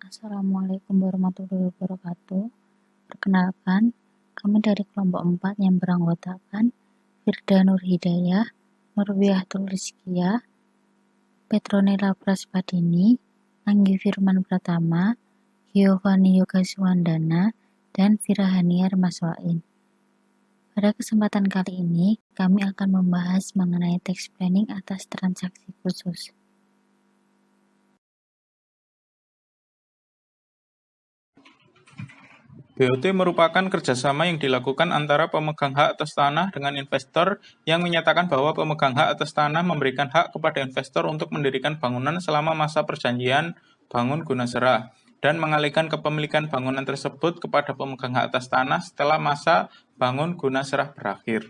Assalamualaikum warahmatullahi wabarakatuh. Perkenalkan, kami dari kelompok 4 yang beranggotakan Firda Nur Hidayah, Nurwiyatul Rizkia, Petronella Praspadini, Anggi Firman Pratama, Giovanni Yoga Suwandana, dan Firahaniar Maswain. Pada kesempatan kali ini, kami akan membahas mengenai tax planning atas transaksi khusus. BOT merupakan kerjasama yang dilakukan antara pemegang hak atas tanah dengan investor yang menyatakan bahwa pemegang hak atas tanah memberikan hak kepada investor untuk mendirikan bangunan selama masa perjanjian bangun guna serah dan mengalihkan kepemilikan bangunan tersebut kepada pemegang hak atas tanah setelah masa bangun guna serah berakhir.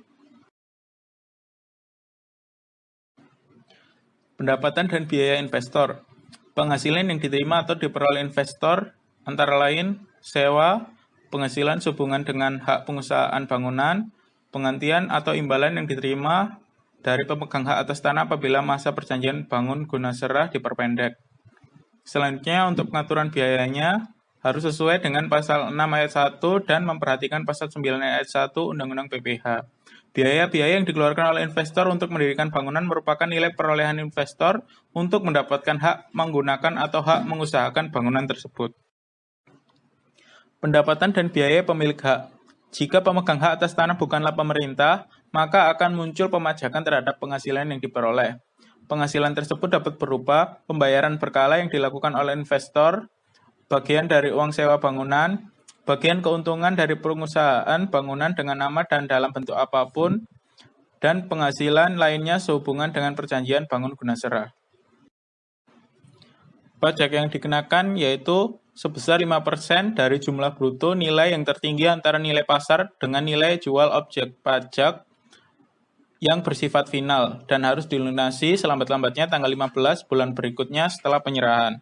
Pendapatan dan biaya investor. Penghasilan yang diterima atau diperoleh investor antara lain sewa, penghasilan sehubungan dengan hak pengusahaan bangunan, penggantian atau imbalan yang diterima dari pemegang hak atas tanah apabila masa perjanjian bangun guna serah diperpendek. Selanjutnya, untuk pengaturan biayanya harus sesuai dengan pasal 6 ayat 1 dan memperhatikan pasal 9 ayat 1 Undang-Undang PPH. Biaya-biaya yang dikeluarkan oleh investor untuk mendirikan bangunan merupakan nilai perolehan investor untuk mendapatkan hak menggunakan atau hak mengusahakan bangunan tersebut. Pendapatan dan biaya pemilik hak. Jika pemegang hak atas tanah bukanlah pemerintah, maka akan muncul pemajakan terhadap penghasilan yang diperoleh. Penghasilan tersebut dapat berupa pembayaran berkala yang dilakukan oleh investor, bagian dari uang sewa bangunan, bagian keuntungan dari pengusahaan bangunan dengan nama dan dalam bentuk apapun, dan penghasilan lainnya sehubungan dengan perjanjian bangun guna serah. Pajak yang dikenakan yaitu sebesar 5% dari jumlah bruto nilai yang tertinggi antara nilai pasar dengan nilai jual objek pajak yang bersifat final dan harus dilunasi selambat-lambatnya tanggal 15 bulan berikutnya setelah penyerahan.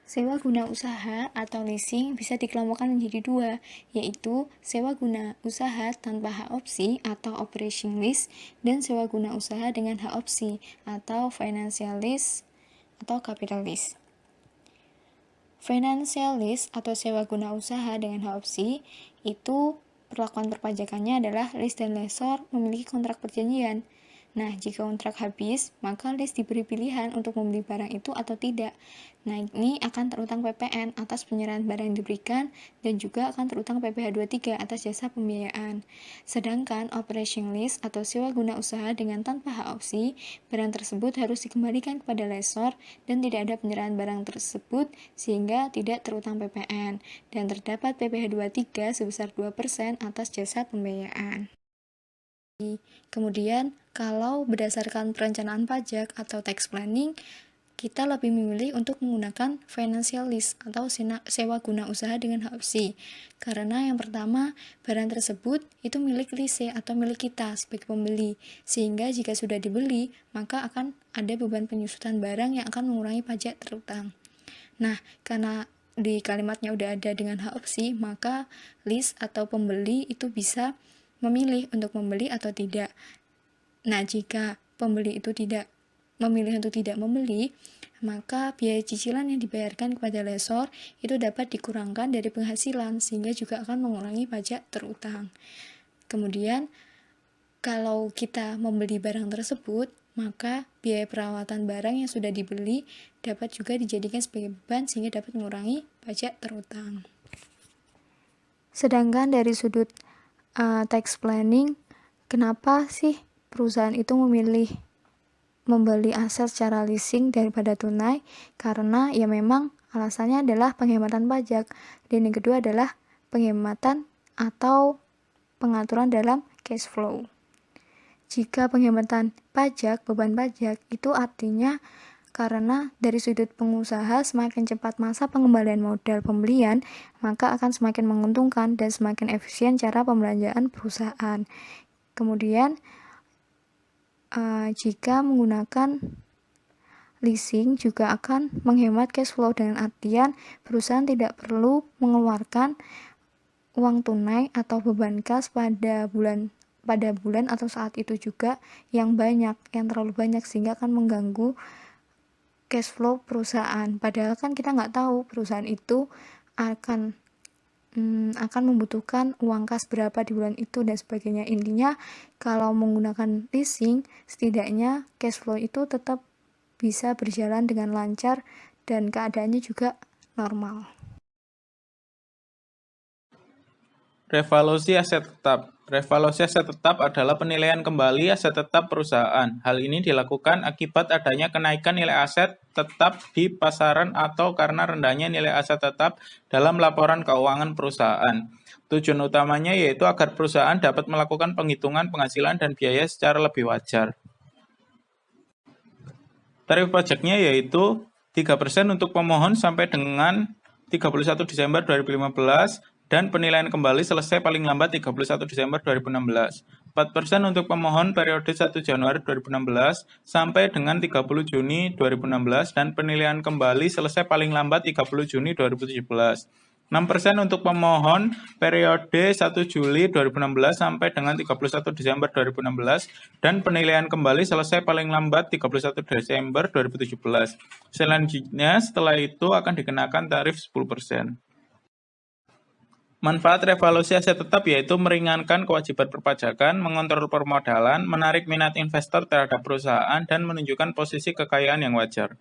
Sewa guna usaha atau leasing bisa dikelompokkan menjadi dua, yaitu sewa guna usaha tanpa hak opsi atau operation lease dan sewa guna usaha dengan hak opsi atau financial lease atau capital lease. Financial lease atau sewa guna usaha dengan hak opsi itu perlakuan perpajakannya adalah lease dan lessor memiliki kontrak perjanjian. Nah, jika kontrak habis, maka lease diberi pilihan untuk membeli barang itu atau tidak. Nah, ini akan terutang PPN atas penyerahan barang yang diberikan dan juga akan terutang PPh 23 atas jasa pembiayaan. Sedangkan operation lease atau sewa guna usaha dengan tanpa hak opsi, barang tersebut harus dikembalikan kepada lessor dan tidak ada penyerahan barang tersebut sehingga tidak terutang PPN dan terdapat PPh 23 sebesar 2% atas jasa pembiayaan. Kemudian, kalau berdasarkan perencanaan pajak atau tax planning, kita lebih memilih untuk menggunakan financial lease atau sewa guna usaha dengan hak opsi. Karena yang pertama, barang tersebut itu milik lise atau milik kita sebagai pembeli. Sehingga jika sudah dibeli, maka akan ada beban penyusutan barang yang akan mengurangi pajak terutang. Nah, karena di kalimatnya udah ada dengan hak opsi, maka lease atau pembeli itu bisa memilih untuk membeli atau tidak. Nah, jika pembeli itu tidak memilih untuk tidak membeli, maka biaya cicilan yang dibayarkan kepada lessor itu dapat dikurangkan dari penghasilan sehingga juga akan mengurangi pajak terutang. Kemudian, kalau kita membeli barang tersebut, maka biaya perawatan barang yang sudah dibeli dapat juga dijadikan sebagai beban sehingga dapat mengurangi pajak terutang. Sedangkan dari sudut tax planning, kenapa sih perusahaan itu memilih membeli aset secara leasing daripada tunai? Karena ya memang alasannya adalah penghematan pajak, dan yang kedua adalah penghematan atau pengaturan dalam cash flow. Jika penghematan pajak, beban pajak, itu artinya karena dari sudut pengusaha semakin cepat masa pengembalian modal pembelian, maka akan semakin menguntungkan dan semakin efisien cara pembelanjaan perusahaan. Kemudian, jika menggunakan leasing juga akan menghemat cash flow dengan artian perusahaan tidak perlu mengeluarkan uang tunai atau beban kas pada bulan atau saat itu juga yang terlalu banyak sehingga akan mengganggu cash flow perusahaan. Padahal kan kita nggak tahu perusahaan itu akan membutuhkan uang kas berapa di bulan itu dan sebagainya. Intinya kalau menggunakan leasing, setidaknya cash flow itu tetap bisa berjalan dengan lancar dan keadaannya juga normal. Revaluasi aset tetap. Revaluasi aset tetap adalah penilaian kembali aset tetap perusahaan. Hal ini dilakukan akibat adanya kenaikan nilai aset tetap di pasaran atau karena rendahnya nilai aset tetap dalam laporan keuangan perusahaan. Tujuan utamanya yaitu agar perusahaan dapat melakukan penghitungan penghasilan dan biaya secara lebih wajar. Tarif pajaknya yaitu 3% untuk pemohon sampai dengan 31 Desember 2015 dan penilaian kembali selesai paling lambat 31 Desember 2016. 4% untuk pemohon periode 1 Januari 2016 sampai dengan 30 Juni 2016 dan penilaian kembali selesai paling lambat 30 Juni 2017. 6% untuk pemohon periode 1 Juli 2016 sampai dengan 31 Desember 2016 dan penilaian kembali selesai paling lambat 31 Desember 2017. Selanjutnya, setelah itu akan dikenakan tarif 10%. Manfaat revaluasi aset tetap yaitu meringankan kewajiban perpajakan, mengontrol permodalan, menarik minat investor terhadap perusahaan, dan menunjukkan posisi kekayaan yang wajar.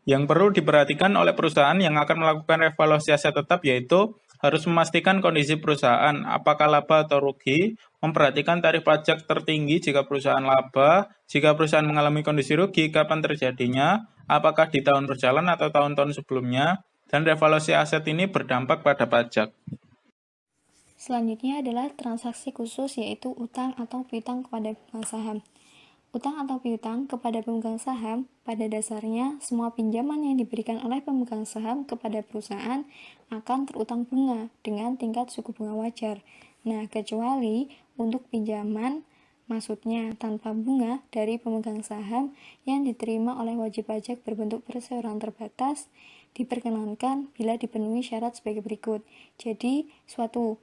Yang perlu diperhatikan oleh perusahaan yang akan melakukan revaluasi aset tetap yaitu harus memastikan kondisi perusahaan, apakah laba atau rugi, memperhatikan tarif pajak tertinggi jika perusahaan laba, jika perusahaan mengalami kondisi rugi, kapan terjadinya, apakah di tahun berjalan atau tahun-tahun sebelumnya, dan revaluasi aset ini berdampak pada pajak. Selanjutnya adalah transaksi khusus yaitu utang atau piutang kepada pemegang saham. Utang atau piutang kepada pemegang saham pada dasarnya semua pinjaman yang diberikan oleh pemegang saham kepada perusahaan akan terutang bunga dengan tingkat suku bunga wajar. Nah, kecuali untuk pinjaman maksudnya tanpa bunga dari pemegang saham yang diterima oleh wajib pajak berbentuk perseroan terbatas diperkenankan bila dipenuhi syarat sebagai berikut. Jadi, suatu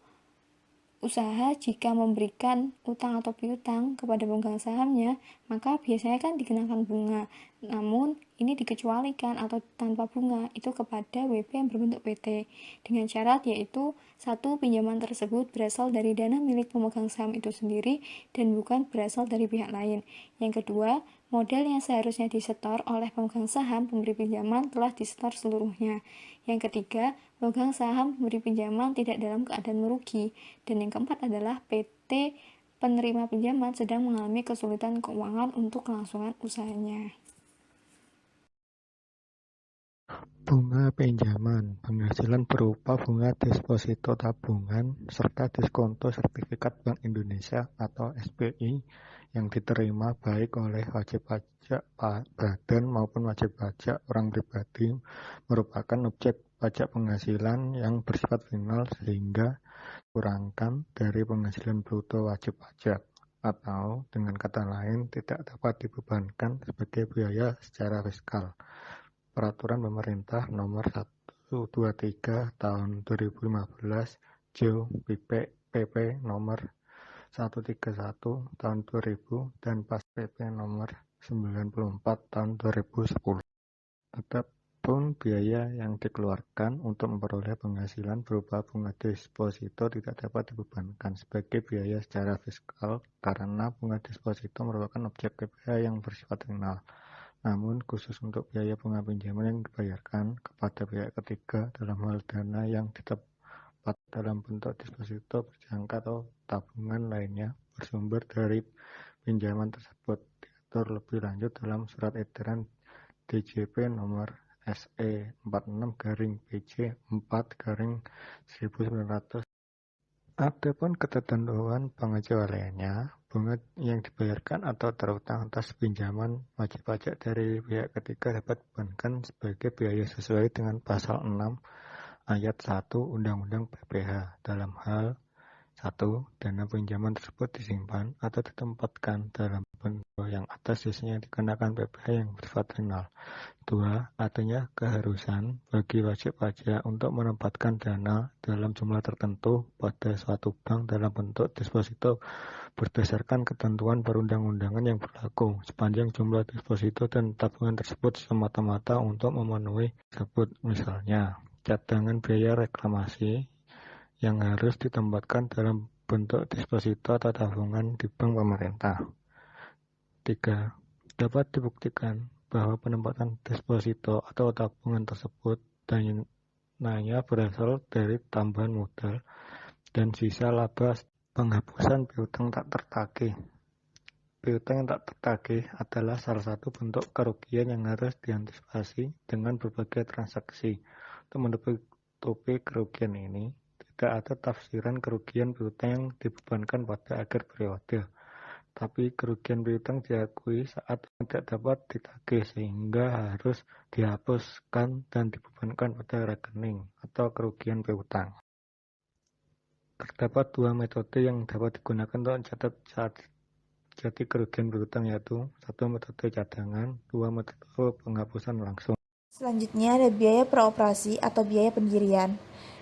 usaha jika memberikan utang atau piutang kepada pemegang sahamnya, maka biasanya kan dikenakan bunga. Namun, ini dikecualikan atau tanpa bunga itu kepada WP yang berbentuk PT. Dengan syarat yaitu, satu, pinjaman tersebut berasal dari dana milik pemegang saham itu sendiri dan bukan berasal dari pihak lain. Yang kedua, modal yang seharusnya disetor oleh pemegang saham pemberi pinjaman telah disetor seluruhnya. Yang ketiga, pemegang saham memberi pinjaman tidak dalam keadaan merugi. Dan yang keempat adalah PT penerima pinjaman sedang mengalami kesulitan keuangan untuk kelangsungan usahanya. Bunga pinjaman, penghasilan berupa bunga deposito tabungan, serta diskonto sertifikat Bank Indonesia atau SBI yang diterima baik oleh wajib pajak badan maupun wajib pajak orang pribadi merupakan objek pajak penghasilan yang bersifat final sehingga kurangkan dari penghasilan bruto wajib pajak atau dengan kata lain tidak dapat dibebankan sebagai biaya secara fiskal. Peraturan Pemerintah Nomor 123 Tahun 2015 JO PP Nomor 131 Tahun 2000 dan Pas PP Nomor 94 Tahun 2010. Adapun biaya yang dikeluarkan untuk memperoleh penghasilan berupa bunga deposito tidak dapat dibebankan sebagai biaya secara fiskal karena bunga deposito merupakan objek PPh yang bersifat final. Namun, khusus untuk biaya bunga pinjaman yang dibayarkan kepada pihak ketiga dalam hal dana yang didapat dalam bentuk deposito berjangka atau tabungan lainnya bersumber dari pinjaman tersebut diatur lebih lanjut dalam Surat Edaran DJP nomor SE 46/PJ 4/1900. Adapun ketentuan pengecualiannya, bunga yang dibayarkan atau terutang atas pinjaman wajib pajak dari pihak ketiga dapat dibebankan sebagai biaya sesuai dengan Pasal 6 Ayat 1 Undang-Undang PPh dalam hal 1. Dana pinjaman tersebut disimpan atau ditempatkan dalam bentuk yang atas biasanya dikenakan PPh yang bersifat final. 2. Adanya keharusan bagi wajib pajak untuk menempatkan dana dalam jumlah tertentu pada suatu bank dalam bentuk deposito berdasarkan ketentuan perundang-undangan yang berlaku, sepanjang jumlah deposito dan tabungan tersebut semata-mata untuk memenuhi tersebut. Misalnya, cadangan biaya reklamasi yang harus ditempatkan dalam bentuk deposito atau tabungan di bank pemerintah. 3. Dapat dibuktikan bahwa penempatan deposito atau tabungan tersebut dananya berasal dari tambahan modal dan sisa laba. Penghapusan piutang tak tertagih. Piutang yang tak tertagih adalah salah satu bentuk kerugian yang harus diantisipasi dengan berbagai transaksi. Untuk menutupi kerugian ini, tidak ada tafsiran kerugian piutang yang dibebankan pada akhir periode. Tapi kerugian piutang diakui saat tidak dapat ditagih sehingga harus dihapuskan dan dibebankan pada rekening atau kerugian piutang. Terdapat dua metode yang dapat digunakan untuk mencatat saat terjadi kerugian piutang, yaitu 1. Metode cadangan, 2. Metode penghapusan langsung. Selanjutnya ada biaya praoperasi atau biaya pendirian.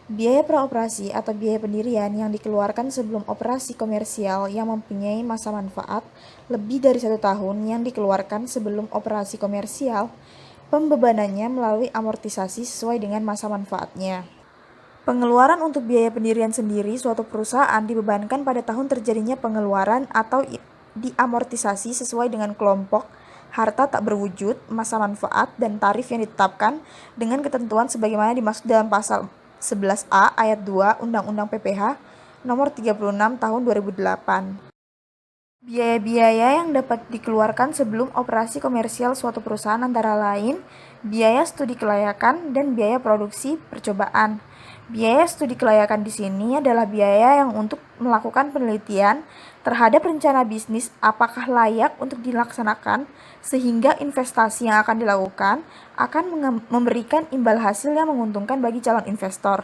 Biaya praoperasi atau biaya pendirian yang dikeluarkan sebelum operasi komersial yang mempunyai masa manfaat lebih dari 1 tahun yang dikeluarkan sebelum operasi komersial, pembebanannya melalui amortisasi sesuai dengan masa manfaatnya. Pengeluaran untuk biaya pendirian sendiri suatu perusahaan dibebankan pada tahun terjadinya pengeluaran atau diamortisasi sesuai dengan kelompok harta tak berwujud, masa manfaat, dan tarif yang ditetapkan dengan ketentuan sebagaimana dimaksud dalam pasal 11A ayat 2 Undang-Undang PPH nomor 36 tahun 2008. Biaya-biaya yang dapat dikeluarkan sebelum operasi komersial suatu perusahaan antara lain biaya studi kelayakan dan biaya produksi percobaan. Biaya studi kelayakan di sini adalah biaya yang untuk melakukan penelitian terhadap rencana bisnis apakah layak untuk dilaksanakan sehingga investasi yang akan dilakukan akan memberikan imbal hasil yang menguntungkan bagi calon investor.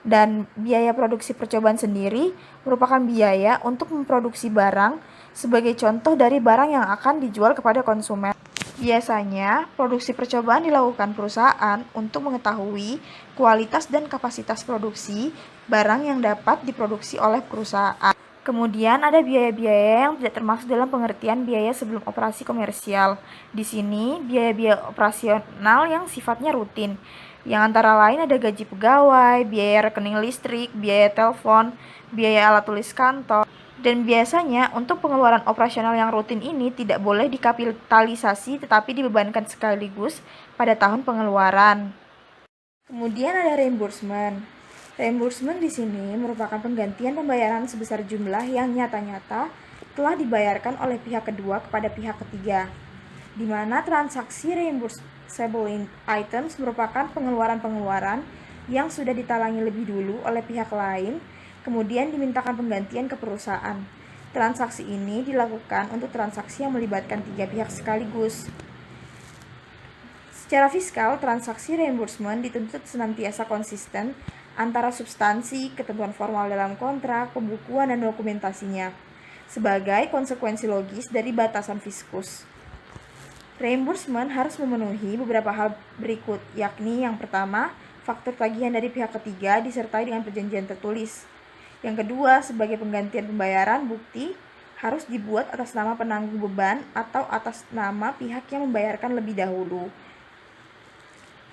Dan biaya produksi percobaan sendiri merupakan biaya untuk memproduksi barang sebagai contoh dari barang yang akan dijual kepada konsumen. Biasanya, produksi percobaan dilakukan perusahaan untuk mengetahui kualitas dan kapasitas produksi barang yang dapat diproduksi oleh perusahaan. Kemudian ada biaya-biaya yang tidak termasuk dalam pengertian biaya sebelum operasi komersial. Di sini, biaya-biaya operasional yang sifatnya rutin, yang antara lain ada gaji pegawai, biaya rekening listrik, biaya telepon, biaya alat tulis kantor. Dan biasanya untuk pengeluaran operasional yang rutin ini tidak boleh dikapitalisasi tetapi dibebankan sekaligus pada tahun pengeluaran. Kemudian ada reimbursement. Reimbursement di sini merupakan penggantian pembayaran sebesar jumlah yang nyata-nyata telah dibayarkan oleh pihak kedua kepada pihak ketiga, di mana transaksi reimbursable items merupakan pengeluaran-pengeluaran yang sudah ditalangi lebih dulu oleh pihak lain, kemudian dimintakan penggantian ke perusahaan. Transaksi ini dilakukan untuk transaksi yang melibatkan 3 pihak sekaligus. Secara fiskal, transaksi reimbursement dituntut senantiasa konsisten antara substansi, ketentuan formal dalam kontrak, pembukuan, dan dokumentasinya, sebagai konsekuensi logis dari batasan fiskus. Reimbursement harus memenuhi beberapa hal berikut, yakni yang pertama, faktur tagihan dari pihak ketiga disertai dengan perjanjian tertulis. Yang kedua, sebagai penggantian pembayaran, bukti harus dibuat atas nama penanggung beban atau atas nama pihak yang membayarkan lebih dahulu.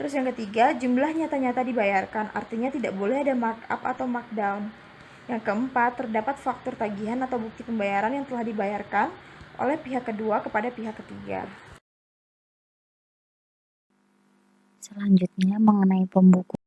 Terus yang ketiga, jumlah nyata-nyata dibayarkan, artinya tidak boleh ada markup atau markdown. Yang keempat, terdapat faktur tagihan atau bukti pembayaran yang telah dibayarkan oleh pihak kedua kepada pihak ketiga. Selanjutnya mengenai pembukuan.